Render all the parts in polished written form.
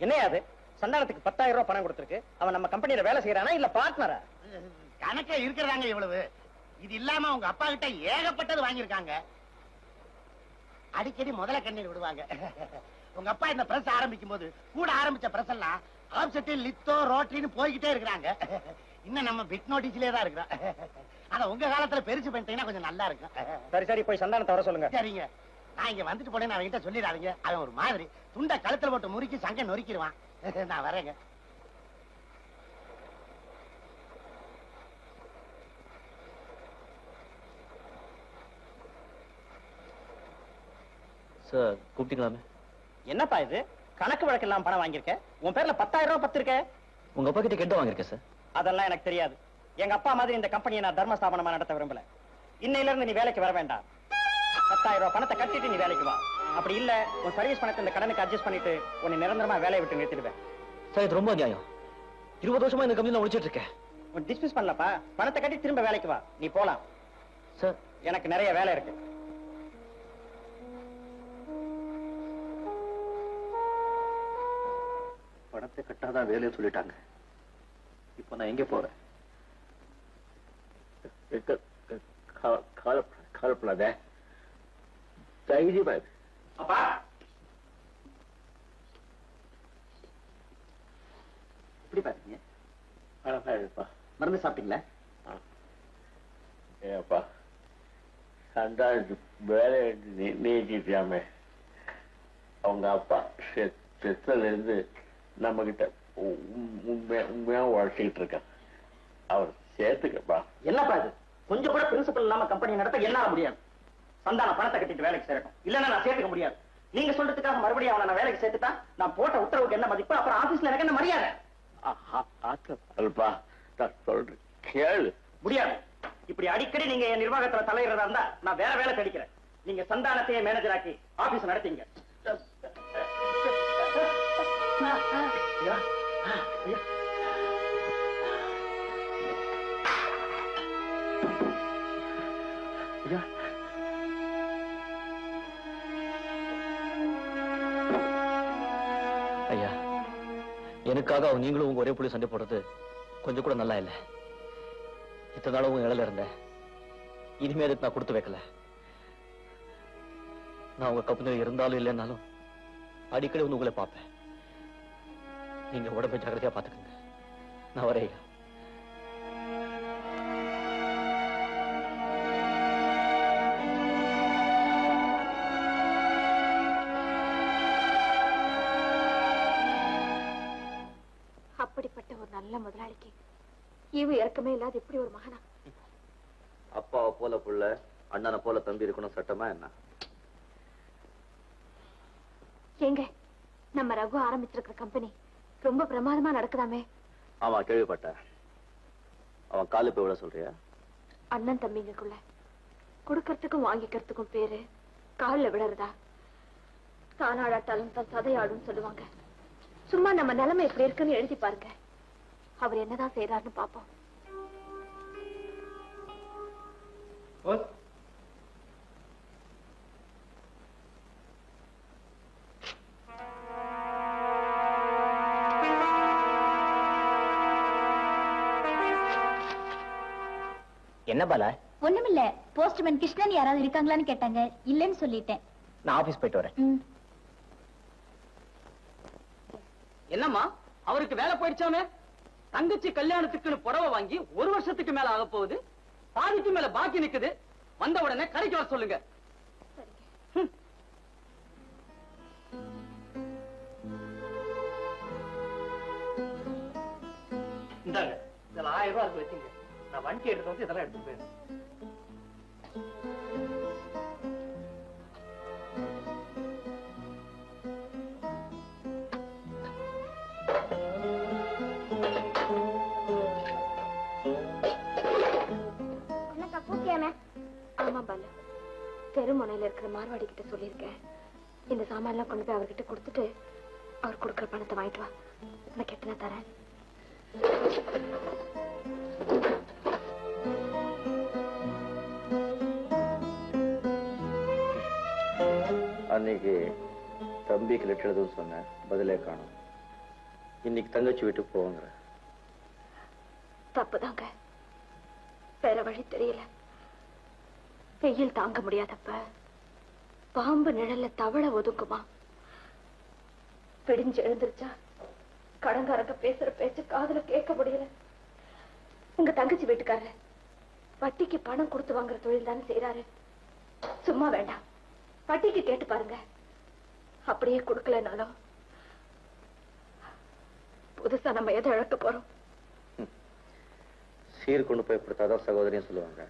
என்னையாது சந்தானத்துக்கு 10,000 ரூபாய் பணம் கொடுத்திருக்கு. அவன் நம்ம கம்பெனியில வேலை செய்யறானா இல்ல பார்ட்னரா? கணக்கே இருக்கிறாங்க இவ்வளவு. இது இல்லாம உங்க அப்பா கிட்ட ஏகப்பட்டது வாங்கியிருக்காங்க. அடிக்கடி முதல கண்ணீர் விடுவாங்க. உங்க அப்பா இந்த பிரஸ் ஆரம்பிக்கும் போது கூட ஆரம்பிச்ச பிரஸ் எல்லாம் ஆப்செட், லித்தோ, ரோட்டரின்னு போய்கிட்டே இருக்கிறாங்க. இன்னும் நம்ம பிட் நோட்டீஸ்லயே தான் இருக்கிறோம். ஆனா உங்க காலத்துல பெருசு பண்ணிட்டீங்கன்னா கொஞ்சம் நல்லா இருக்கும். சரி சரி, போய் சந்தானத்தை வர சொல்லுங்க. சரிங்க, நான் இங்க வந்துட்டு போனேன்னு அவன்கிட்ட சொல்லிடாதீங்க. அவன் ஒரு மாதிரி துண்டை கழுத்துல போட்டு முறுக்கி சங்க நொறுக்கிடுவான். நான் வரேங்க. சார் கூப்பிட்டீங்களாமே? என்னப்பா இது, கணக்கு வழக்கு எல்லாம் பணம் வாங்கியிருக்க? உன் பேர்ல 10,000 ரூபாய் பத்து இருக்க. உங்க அப்பா கிட்ட கேட்டு வாங்கிருக்கேன் சார். அதெல்லாம் எனக்கு தெரியாது. எங்க அப்பா மாதிரி இந்த கம்பெனியை நான் தர்ம ஸ்தாபனமா நடத்த விரும்பல. இன்னையில இருந்து நீ வேலைக்கு வர வேண்டாம். 10,000 ரூபாய் பணத்தை கட்டிட்டு நீ வேலைக்கு வா. அப்படி இல்ல உன் சர்வீஸ் பணத்தை இந்த கடனுக்கு அட்ஜஸ்ட் பண்ணிட்டு உன்னை நிரந்தரமா வேலையை விட்டு நிறுத்திடுவேன். சார் இது ரொம்ப அநியாயம். 20 வருஷமா இந்த கம்பெனில முடிச்சிட்டு இருக்கேன். உன் டிஸ்மிஸ் பண்ணலப்பா. பணத்தை கட்டி திரும்ப வேலைக்கு வா. நீ போலாம். சார் எனக்கு நிறைய வேலை இருக்கு. பணத்தை கட்டாதான் வேலையை சொல்லிட்டாங்க. இப்ப நான் எங்க போறேன்? காலப்படாத தைரியமா. அப்பா எப்படி பாத்தீங்க? மருந்து சாப்பிட்டீங்களா? ஏப்பா சண்டா வேலை நீக்கிட்டாமே. அவங்க அப்பா செத்துல இருந்து நம்ம கிட்ட உண்மையா உழைச்சிக்கிட்டு இருக்கான். அவர் சேர்த்துக்கப்பா. என்னப்பா இது, கொஞ்சம் கூட பிரின்சிபல் இல்லாம கம்பெனி நடத்த என்னால முடியாது. சந்தான பணத்தை கட்டிட்டு வேலைக்கு சேர்க்கணும், இல்லன்னா நான் சேர்த்துக்க முடியாது. நீங்க சொல்றதுக்காக மறுபடியும் அவனை நான் வேலைக்கு சேர்த்துட்டா நான் போட்ட உத்தரவுக்கு என்ன மதிப்பு, அப்புறம் ஆபீஸ்ல எனக்கு என்ன மரியாதை? அல்பா நான் சொல்றேன் கேளு. முடியாது. இப்படி அடிக்கடி நீங்க என் நிர்வாகத்துல தலையிடுறதா இருந்தா நான் வேற வேலை கிடைக்கிறேன். நீங்க சந்தானத்தையே மேனேஜர் ஆக்கி ஆபீஸ் நடத்தீங்க. ஐயா, எனக்காக நீங்களும் உங்க ஒரே புள்ளி சண்டை போடுறது கொஞ்சம் கூட நல்லா இல்ல. இத்தனை நாளும் உங்க இடையில இருந்தேன். இனிமே அதுக்கு நான் கொடுத்து வைக்கல. நான் உங்க கம்பெனியில் இருந்தாலும் இல்லைன்னாலும் அடிக்கடி வந்து உங்களை பார்ப்பேன். நீங்க உடம்பை ஜாக்கிரதையா பாத்துக்கங்க. நான் வரேன். அப்படிப்பட்ட ஒரு நல்ல முதலாளிக்கு ஈவு இறக்கமே இல்லாத இப்படி ஒரு மகனா? அப்பாவை போல புள்ள, அண்ணனை போல தம்பி இருக்கணும் சட்டமா என்ன? ஏங்க, நம்ம ரகு ஆரம்பிச்சிருக்கிற கம்பெனி ரொம்ப பிரமாதமா நடக்குதாமே? ஆமா, கேள்விப்பட்டேன். அவன் காலு போய் விட சொல்றியா? அண்ணன் தம்பிங்களுக்குள்ள கொடுக்கறதுக்கும் வாங்கிக்கிறதுக்கும் பேரு காலில் விழறதா? தானாடாட்டாலும் தான் சதையாடும் சொல்லுவாங்க. சும்மா நம்ம நிலைமை எப்படி இருக்குன்னு எழுதி பாருங்க. அவர் என்னதான் செய்யறாருன்னு பாப்போம். என்ன பாலா? ஒண்ணுமில்ல, போஸ்ட்மேன் கிருஷ்ணன் யாராவது இருக்காங்களான்னு கேட்டாங்க. இல்லன்னு சொல்லிட்டேன். நான் ஆபீஸ் போயிட்டு வரேன். என்னம்மா அவருக்கு வேலை போயிடுச்சாமே? தங்கச்சி கல்யாணத்துக்குன்னு புடவை வாங்கி 1 வருஷத்துக்கு மேல ஆக போகுது. பாதிக்கு மேல பாக்கி நிக்குது. வந்த உடனே கடைக்கு வர சொல்லுங்க. இந்தாங்க, இதுல 1000 ரூபாய் இருக்கு, வச்சுங்க. நான் வண்டி எடுத்து வந்து இதெல்லாம் எடுத்துட்டு போயிடுறேன். ஆமா பாலு, தெருமுனையில இருக்கிற மார்வாடி கிட்ட சொல்லியிருக்கேன். இந்த சாமான் எல்லாம் கொண்டு போய் அவர்கிட்ட கொடுத்துட்டு அவர் கொடுக்குற பணத்தை வாங்கிட்டு வா. நான் கெட்டனா தரேன். அன்னைக்கு தம்பிக்கு லெட்டர் எழுதுன்னு சொன்னேன், பதிலே காணும். இன்னைக்கு தங்கச்சி வீட்டுக்கு போவாங்க. தப்புதாங்க, வேற வழி தெரியல. வெயில் தாங்க முடியாதப்ப பாம்பு நிழல்ல தவளை ஒதுக்குமா? பிடிஞ்சு எழுந்திருச்சா கடங்காரங்க பேசுற பேச்சு காதுல கேட்க முடியல. உங்க தங்கச்சி வீட்டுக்காரரு வட்டிக்கு பணம் கொடுத்து வாங்குற தொழில் தானே செய்யறாரு. சும்மா வேண்டாம், வட்டிக்கு கேட்டு பாருங்க. அப்படியே கொடுக்கலனாலும் புதுசா நம்ம எதை இழக்க போறோம்? சீர் கொண்டு போய் கொடுத்தாதான் சகோதரியும் சொல்லுவாங்க.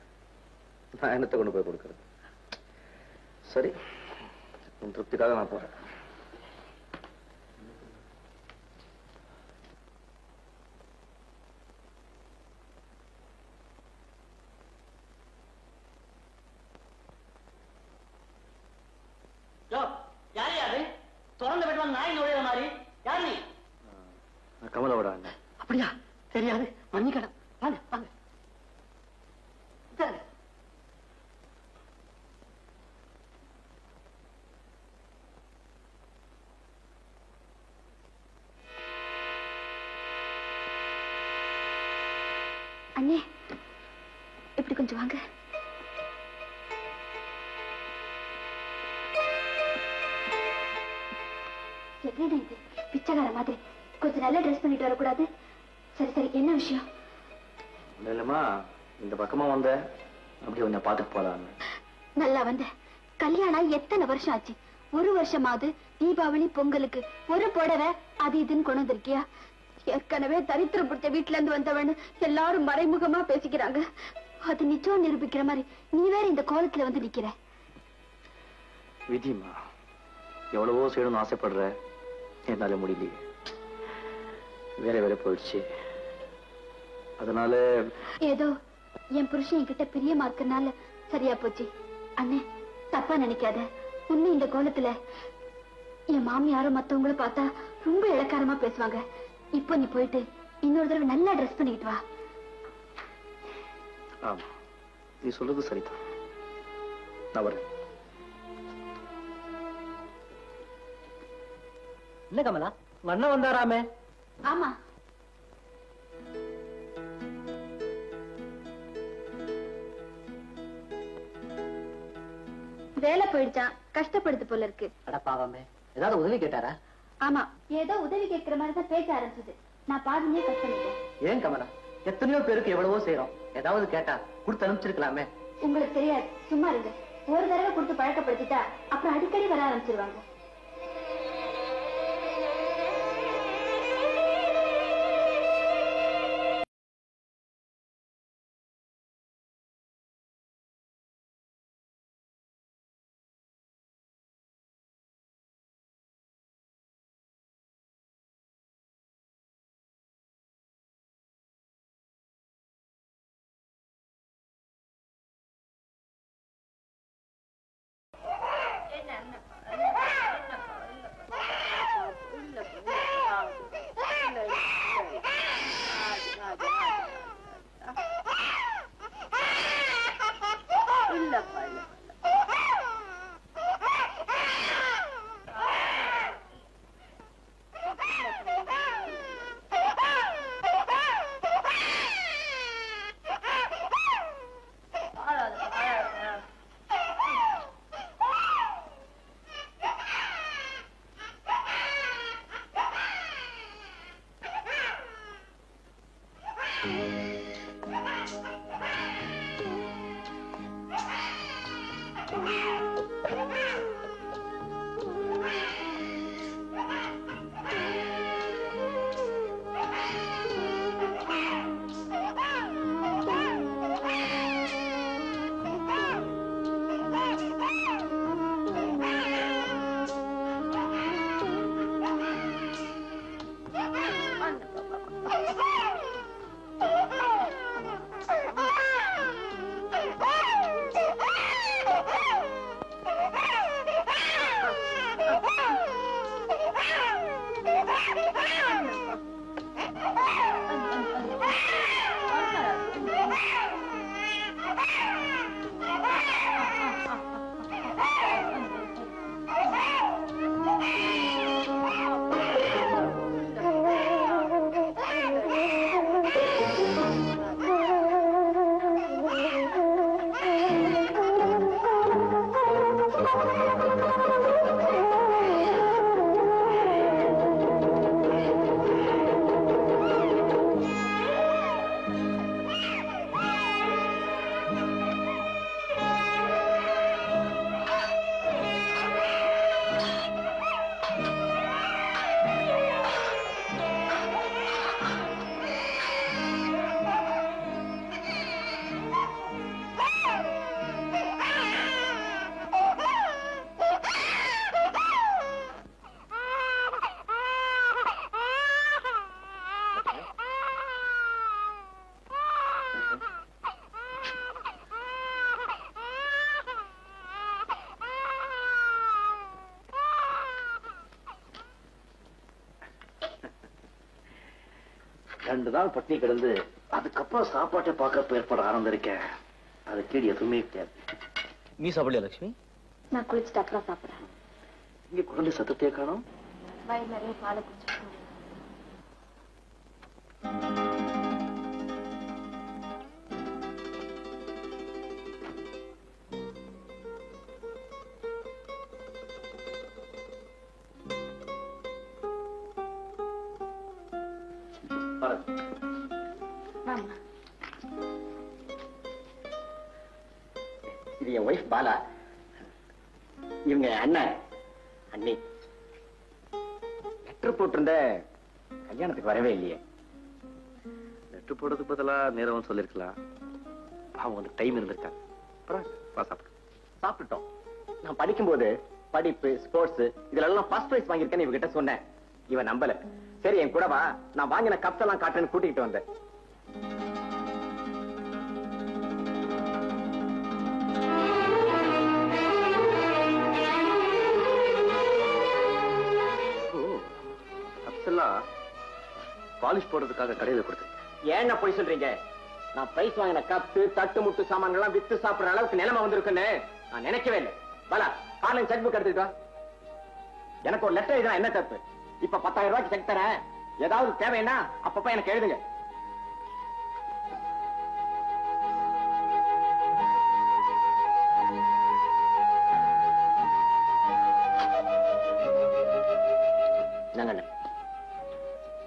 நான் என்னத்தை கொண்டு போய் கொடுக்கறது? சரி, உன் திருப்திக்காக நான் போறேன். யாரு யாரு திறந்து விட்டு நாய் நுழைய மாதிரி? யாரு நீ? கமலோட அண்ணன். அப்படியா? தெரியாது, மன்னிக்கணும். வாங்க வாங்க. அண்ணே, இப்படி கொஞ்சம் வாங்க. என்னடா இது பிச்சைக்கார மாதிரி கொஞ்சம் நல்லா ட்ரெஸ் பண்ணிட்டு வரக்கூடாது? சரி சரி, என்ன விஷயம்? இல்லம்மா, இந்த பக்கமா வந்த அப்படி உன்னை பார்த்துட்டு போலான்னு. நல்லா வந்த. கல்யாணம் எத்தனை வருஷம் ஆச்சு? ஒரு வருஷமாவது தீபாவளி பொங்கலுக்கு ஒரு புடவை அது இதுன்னு கொண்டு வந்திருக்கியா? ஏற்கனவே தரித்திரம் பிடிச்ச வீட்டுல இருந்து வந்தவன்னு எல்லாரும் மறைமுகமா பேசிக்கிறாங்க. அது நிச்சயம் நிரூபிக்கிற மாதிரி நீ வேற இந்த கோலத்துல வந்து நிக்கிற. விதிமா, எவ்வளவோ செய்யணும்னு ஆசைப்படுற, என்னால முடியலையே. வேற வேற போயிடுச்சு. அதனால ஏதோ என் புருஷன் என்கிட்ட பிரியமா இருக்கனால சரியா போச்சு. அண்ணே, தப்பா நினைக்காத. உன்னை இந்த கோலத்துல என் மாமியாரும் மத்தவங்களும் பார்த்தா ரொம்ப இளக்காரமா பேசுவாங்க. இப்போ நீ போயிட்டு இன்னொரு தடவை நல்லா ட்ரெஸ் பண்ணிட்டு வா. ஆமா, நீ சொல்றது சரிதான். நான் வரேன். என்ன கமலா, உங்க அண்ணன் வந்தாராமே? ஆமா, வேலை போயிடுச்சான், கஷ்டப்படுது போல இருக்கு. அட பாவமே, ஏதாவது உதவி கேட்டாரா? ஆமா, ஏதோ உதவி கேட்கிற மாதிரி தான் பேச ஆரம்பிச்சது. நான் பாதிலே கட் பண்ணிட்டேன். ஏன் கமலா, எத்தனையோ பேருக்கு எவ்வளவோ செய்யறோம். ஏதாவது கேட்டா கொடுத்து அனுப்பிச்சிருக்கலாமே. உங்களுக்கு தெரியாது, சும்மா இருங்க. ஒரு தடவை கொடுத்து பழக்கப்படுத்திட்டா அப்புறம் அடிக்கடி வர ஆரம்பிச்சிருவாங்க. 2 நாள் பட்டினி கிடந்து அதுக்கப்புறம் சாப்பாட்டை பார்க்க ஏற்பட ஆரம்பிச்சிருக்கேன். அது கீழே எதுவுமே கிடையாது. நீ சாப்பிடலையா லட்சுமி? நான் குளிச்சுட்டு அப்புறம் சாப்பிடுறேன். இங்க குழந்தை சத்தத்தையே காணோம். வயிறு நிறைய பாலை குடிச்சிட்டு இது என் ஒய்ஃப் பாலா, இவங்க அண்ணன் அண்ணி. லெட்டர் போட்டிருந்த கல்யாணத்துக்கு வரவே இல்லையே. லெட்டர் போடுறதுக்கு பதிலா நேரம் சொல்லிருக்கலாம். அவங்க வந்து டைம் இருந்திருக்காங்க. சாப்பிட்டுட்டோம். நான் படிக்கும்போது படிப்பு, ஸ்போர்ட்ஸ் இதெல்லாம் ஃபர்ஸ்ட் பிரைஸ் வாங்கியிருக்கேன்னு இவகிட்ட சொன்னேன். இவன் நம்பல. சரி என் கூட வா, நான் வாங்கின கப்ஸ் எல்லாம் காட்டுறேன்னு கூட்டிகிட்டு வந்தேன். பாலிஷ் போடுறதுக்காக கடையில கொடுத்து. ஏன்னா போய் சொல்றீங்க? நான் பிரைஸ் வாங்கின கப்பு, தட்டு முட்டு சாமான்கள் எல்லாம் வித்து சாப்பிடுற அளவுக்கு நிலைமை வந்திருக்குன்னு நான் நினைக்கவே இல்லை. பாலா, காலையில் செக் புக் எடுத்துக்கிட்டா. எனக்கு ஒரு லெட்டர் எழுதினா என்ன தப்பு? இப்ப 10,000 ரூபாய்க்கு செக் தரேன். ஏதாவது தேவைன்னா அப்பப்ப எனக்கு எழுதுங்க.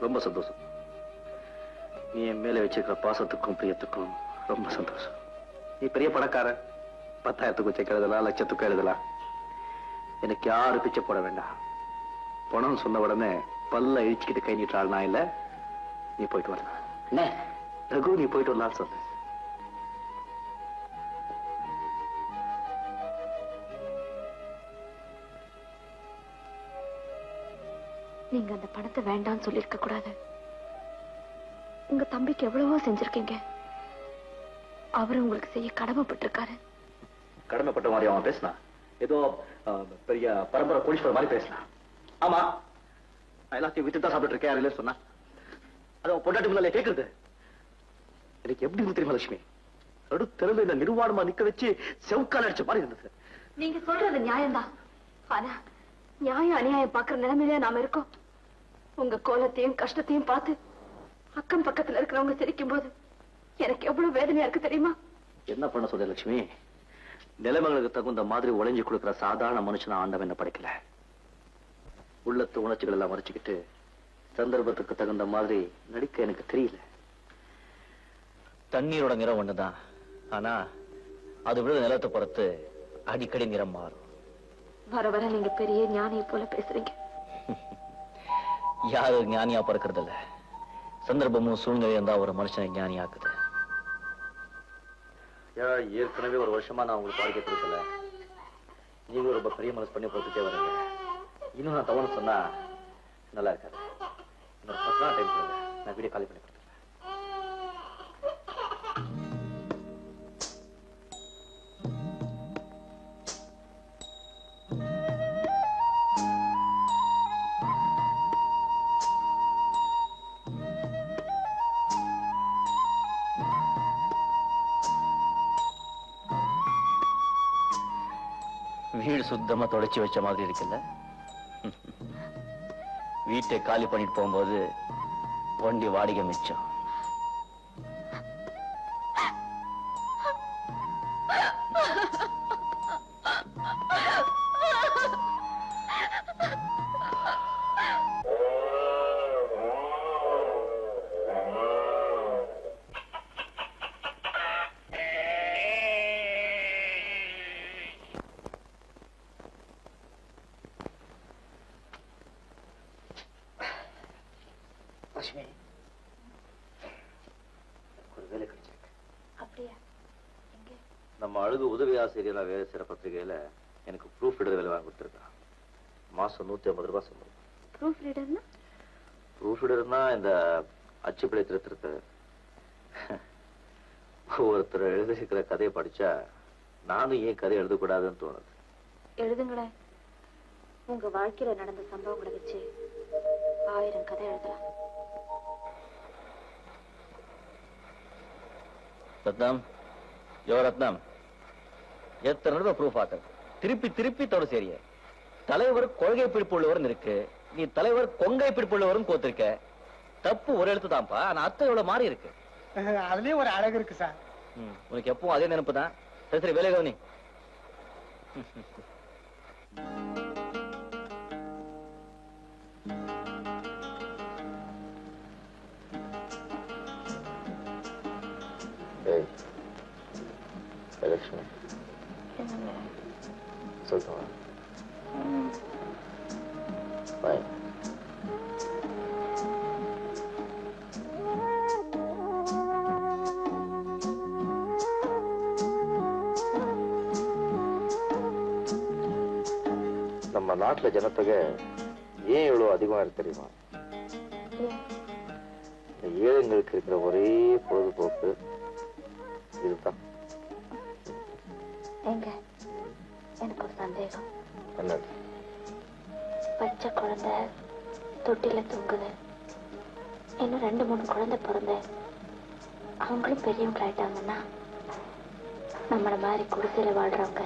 ரொம்ப சந்தோஷம். நீ என் மேல வச்சிருக்கிற பாசத்துக்கும் பிரியத்துக்கும் ரொம்ப சந்தோஷம். நீ பெரிய பணக்கார, 10,000க்கு செக் எழுதலாம், லட்சத்துக்கு எழுதலாம். எனக்கு யாரு பிச்சை போட வேண்டாம். பணம் சொன்ன உடனே பல்ல இழிச்சுக்கிட்டு கை நீட்டாள் நான் இல்ல. நீ போயிட்டு வரலாம். என்ன ரகு, நீ போயிட்டு வரலாம் சொன்ன. நீங்க அந்த பணத்தை வேண்டாம்னு சொல்லிருக்க கூடாது. உங்க தம்பிக்கு எவ்வளவோ செஞ்சிருக்கீங்க. அவரு உங்களுக்கு செய்ய கடமைப்பட்டிருக்காரு. கடமைப்பட்ட மாதிரி அவன் பேசினான். ஏதோ பெரிய பரம்பரை கோடீஸ்வரர் மாதிரி பேசினான். ஆமா, எல்லாத்தையும் வித்து தான் சாப்பிட்டு இருக்கேன் யாரும் சொன்னா. அது அவன் பொண்டாட்டி முன்னாலே கேட்கறது எனக்கு எப்படி இருந்து தெரியுமா லட்சுமி? தெருவில் இந்த நிர்வாணமா நிக்க வச்சு செவுக்கால் அடிச்ச மாதிரி இருந்தது. நீங்க சொல்றது நியாயம்தான். ஆனா நியாயம் அநியாயம் பாக்குற நிலைமையில நாம இருக்கோம். உங்க கோலத்தையும் கஷ்டத்தையும் பார்த்து அக்கம் பக்கத்துல இருக்கிறவங்க சிரிக்கும் போது எனக்கு எவ்வளவு வேதனையா இருக்கு தெரியுமா? என்ன பண்ண சொல்ற லட்சுமி? நிலைமைகளுக்கு தகுந்த மாதிரி உழைஞ்சு கொடுக்கிற சாதாரண மனுஷனா ஆண்டவன் என்ன படைக்கல. உள்ளத்து உணர்ச்சிகள் எல்லாம் மறைச்சுக்கிட்டு சந்தர்ப்பத்துக்கு தகுந்த மாதிரி நடிக்க எனக்கு தெரியல. தண்ணீரோட நிறம் ஒண்ணுதான். ஆனா அது விழுத நிலத்தை பொறுத்து அடிக்கடி நிறம் மாறும். வர வர நீங்க பெரிய ஞானியை போல பேசுறீங்க. யாரு ஞானியா பிறக்கிறது இல்ல. சந்தர்ப்பமும் சூழ்நிலையும் தான் ஒரு மனுஷனை ஞானியாக்குது. ஏற்கனவே ஒரு வருஷமா நான் உங்களுக்கு வாழ்க்கை கொடுக்கல. நீங்க ரொம்ப பெரிய மனசு பண்ணி போட்டுட்டே வரீங்க. இன்னும் நான் தவறு சொன்னா நல்லா இருக்காது. இன்னொரு 10 நாள் டைம் கொடுங்க, நான் வீடியோ காலி பண்ணி கொடுத்துறேன். வீடு சுத்தமா தொடச்சி வச்ச மாதிரி இருக்குல்ல? வீட்டை காலி பண்ணிட்டு போகும்போது வண்டி வாடகை மிச்சம். லட்சுமி, ஒரு வேலை கிடைச்சிருக்கு. அப்படியா? எங்க? நம்ம அழகு உதவி ஆசிரியரா வேலை செய்யற பத்திரிகையில எனக்கு ப்ரூஃப் ரீடர் வேலை வாங்கி கொடுத்துருக்கான். மாசம் 150 ரூபாய் சம்பளம். ப்ரூஃப் ரீடர்னா? ப்ரூஃப் ரீடர்னா இந்த அச்சுப்பிழை திருத்துறது. ஒருத்தர் எழுதிருக்கிற கதையை படிச்சா நானும் ஏன் கதை எழுதக்கூடாதுன்னு தோணுது. எழுதுங்களேன். உங்க வாழ்க்கையில நடந்த சம்பவங்களை வச்சு 1000 கதை எழுதலாம். ரத்னம், யோ ரத்னம், எத்தனை தடவை ப்ரூஃப் ஆக்க திருப்பி திருப்பி தவறு சரிய. தலைவர் கொள்கை பிடிப்பு உள்ளவர்னு இருக்கு, நீ தலைவர் கொங்கை பிடிப்பு உள்ளவரும் கோத்திருக்க. தப்பு ஒரு எழுத்து தான்ப்பா, ஆனா அர்த்தம் எவ்வளவு மாறி இருக்கு. அதுலயும் ஒரு அழகு இருக்கு சார். உனக்கு எப்பவும் அதே நினைப்பு தான். சரி சரி, வேலை கவனி. லட்சுமி, சொல்லுங்க. பாய். நம்ம நாட்டுல ஜனத்தொகை ஏன் இவ்வளவு அதிகமா இருக்கு தெரியுமா? இந்த ஏழைங்களுக்கு இருக்கிற ஒரே பொழுதுபோக்கு இதுதான். எனக்கு ஒரு சந்தேகம். என்னது? பச்சை குழந்தை தொட்டில தூங்குது, இன்னும் 2-3 குழந்தை பிறந்து அவங்களும் பெரியவங்க ஆயிட்டாங்கன்னா நம்மள மாதிரி குடிசையில வாழ்றவங்க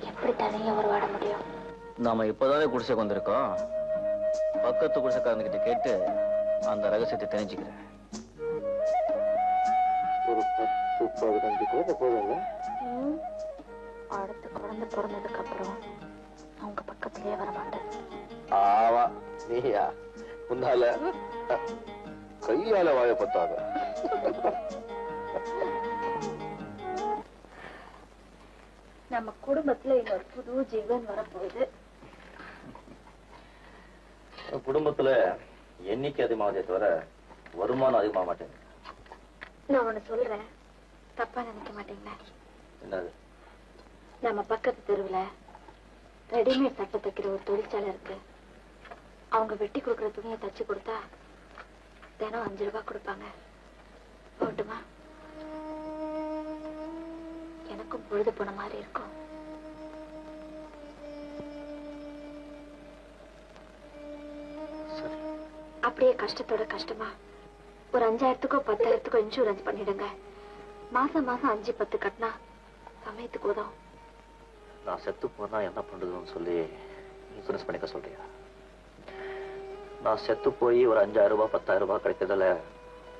எப்படி தனியா ஒரு வாட முடியும்? நாம இப்பதானே குடிசைக்கு வந்திருக்கோம். பக்கத்து குடிசைக்காரங்கிட்ட கேட்டு அந்த ரகசியத்தை தெரிஞ்சுக்கிறேன். ஒரு 10-15 குழந்தை போதும்ல? அடுத்த குழந்தை பிறந்ததுக்கு அப்புறம் அவங்க பக்கத்திலேயே வர மாட்டேன். ஆவா, நீயா? உன்னால கையால வாய பத்தாத. நம்ம குடும்பத்துல இன்னொரு புது ஜீவன் வரப்போகுது. குடும்பத்துல எண்ணிக்கை அதிகமாவதே தவிர வருமானம் அதிகமாக மாட்டேங்குது. நான் ஒண்ணு சொல்றேன், தப்பா நினைக்க மாட்டீங்களா? என்னது? நம்ம பக்கத்து தெருவுல ரெடிமேட் சட்டை தைக்கிற ஒரு தொழிற்சாலை இருக்கு. அவங்க வெட்டி கொடுக்குற துணியை தச்சு கொடுத்தா தினம் 5 ரூபாய் கொடுப்பாங்க. போட்டுமா? எனக்கும் பொழுது போன மாதிரி இருக்கும். அப்படியே கஷ்டத்தோட கஷ்டமா ஒரு 5000க்கோ 10,000க்கோ இன்சூரன்ஸ் பண்ணிடுங்க. மாசம் மாசம் 5-10 கட்டினா சமயத்துக்கு உதவும். நான் செத்து போனா என்ன பண்றதுன்னு சொல்லி இன்சூரன்ஸ் பண்ணிக்க சொல்றியா? நான் செத்து போய் ஒரு 5000 ரூபாய் 10,000 ரூபாய் கிடைக்கிறதுல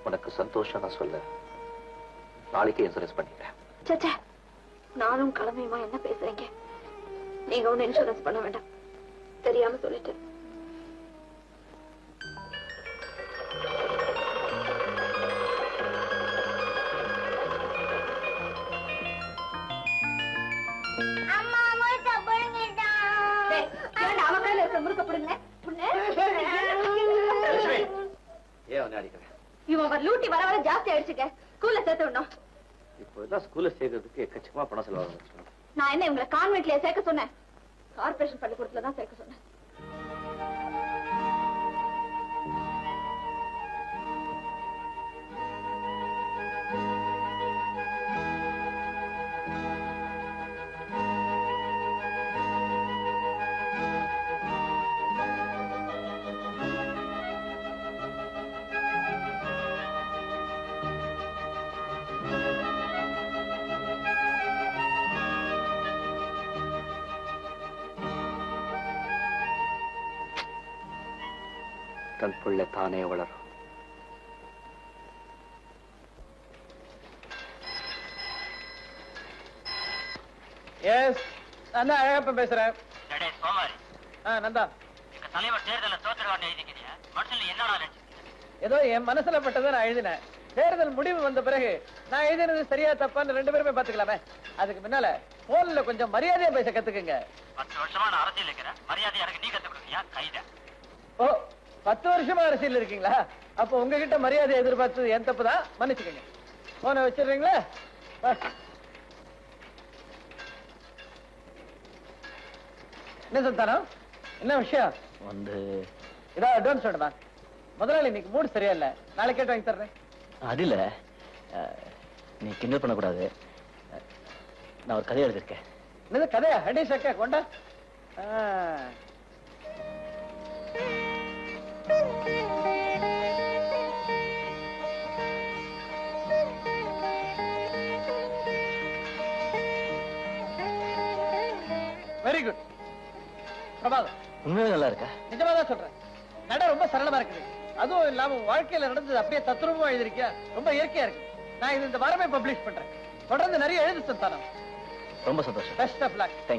உனக்கு சந்தோஷம் நான் சொல்ல. நாளைக்கே இன்சூரன்ஸ் பண்ணிக்கிறேன். சச்சா, நானும் கிளம்பியுமா என்ன பேசுறீங்க? நீங்க ஒண்ணு இன்சூரன்ஸ் பண்ண வேண்டாம், தெரியாம சொல்லிட்டு. இவன் லூட்டி வர வர ஜாஸ்தி ஆயிடுச்சுங்க. ஸ்கூல்ல சேர்த்து விடணும். இப்போ எல்லாம் ஸ்கூல்ல சேர்க்கறதுக்கு எக்கச்சக்கமா பணம் செலவாகும். நான் என்ன இவங்களை கான்வென்ட்லயே சேர்க்க சொன்னேன்? கார்பரேஷன் பள்ளிக்கூடத்துல தான் சேர்க்க சொன்னேன். தன் புள்ள தானே வளரும். எஸ், நான் தான் அழகப்ப பேசுறேன். நந்தா, தலைவர் தேர்தல தோத்துருவான்னு எழுதிக்கிறியா? மனசுல என்னடா நினைச்சு? ஏதோ என் மனசுல பட்டதை நான் எழுதினேன். தேர்தல் முடிவு வந்த பிறகு நான் எழுதினது சரியா தப்பான்னு 2 பேருமே பாத்துக்கலாமே. அதுக்கு முன்னால போன்ல கொஞ்சம் மரியாதையா பேச கத்துக்குங்க. 10 வருஷமா நான் அரசியல் இருக்கிறேன். மரியாதை எனக்கு நீ கத்து கொடுக்கியா? கைத. ஓ, 10 வருஷமா அரசியல் இருக்கீங்களா? அப்ப உங்ககிட்ட மரியாதை எதிர்பார்த்தது என் தப்புதான், மன்னிச்சுக்கங்க. போன வச்சிடுறீங்களா? என்ன சந்தானம், என்ன விஷயம்? இதோ அட்வான்ஸ் வேணுமா? முதலாளி இன்னைக்கு மூடு சரியா இல்ல, நாளைக்கு கேட்டு வாங்கி தர்றேன். அது இல்ல, நீ கிண்டல் பண்ணக்கூடாது. நான் ஒரு கதை எழுதிருக்கேன். என்னது கதையா? அடி சக்க கொண்டா. வெரி குட், பிரபாதம். உண்மையிலே நல்லா இருக்கா? நிஜமாதான் சொல்றேன். நட ரொம்ப சரளமா இருக்குது. அதுவும் இல்லாம வாழ்க்கையில நடந்தது அப்படியே தத்ரூபமா எழுதிருக்கியா, ரொம்ப இயற்கையா இருக்கு. நான் இது இந்த வாரமே பப்ளிஷ் பண்றேன். தொடர்ந்து நிறைய எழுது சந்தானம். ரொம்ப சந்தோஷம். Best of luck. தேங்க்யூ.